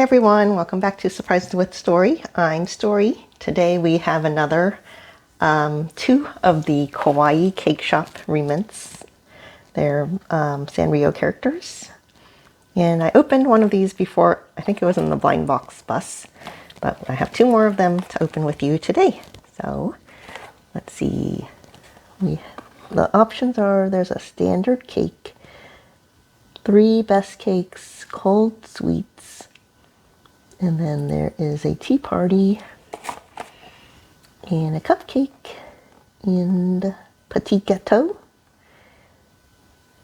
everyone, welcome back to Surprised with Story. I'm Story. Today we have another two of the Kawaii Cake Shop remnants. They're Sanrio characters. And I opened one of these before, I think it was in the blind box bus, but I have two more of them to open with you today. So let's see. The options are there's a standard cake, 3 best cakes, cold sweets, and then there is a tea party and a cupcake and petit gâteau,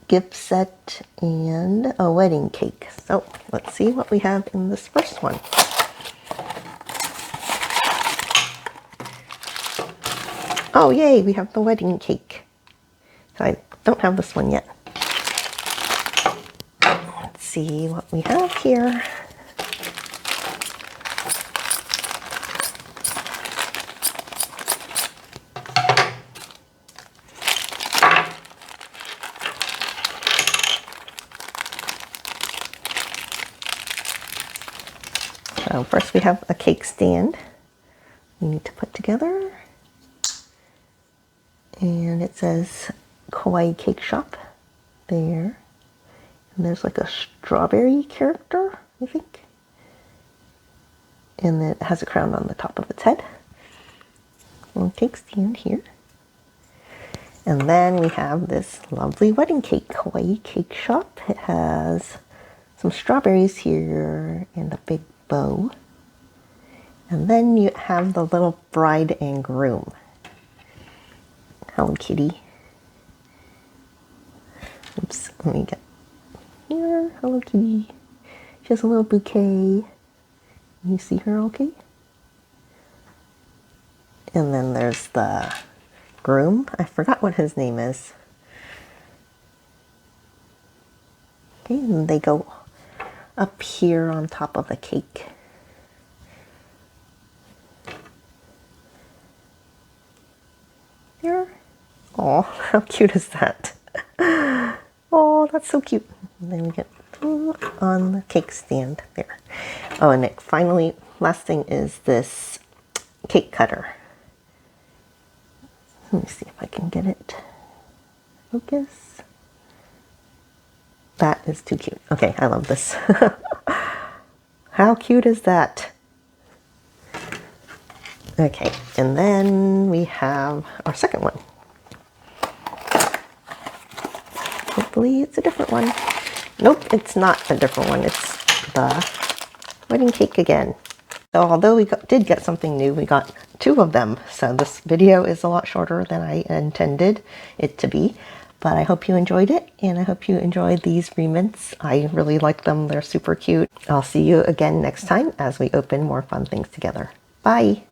gift set, and a wedding cake. So let's see what we have in this first one. Oh yay, we have the wedding cake. So I don't have this one yet. Let's see what we have here. So first we have a cake stand we need to put together. And it says Kawaii Cake Shop there. And there's like a strawberry character, I think. And it has a crown on the top of its head. Little cake stand here. And then we have this lovely wedding cake, Kawaii Cake Shop. It has some strawberries here and a big bow. And then you have the little bride and groom. Hello Kitty. Oops, let me get here. Hello Kitty. She has a little bouquet. You see her okay? And then there's the groom. I forgot what his name is. Okay, and they go up here on top of the cake. There. Oh, how cute is that? Oh, that's so cute. And then we get on the cake stand there. Oh, and it finally, last thing is this cake cutter. Let me see if I can get it. Focus. That is too cute. Okay, I love this. How cute is that? Okay, and then we have our second one. Hopefully it's a different one. Nope, it's not a different one. It's the wedding cake again. So although we did get something new, we got 2 of them. So this video is a lot shorter than I intended it to be. But I hope you enjoyed it, and I hope you enjoyed these remnants. I really like them. They're super cute. I'll see you again next time as we open more fun things together. Bye!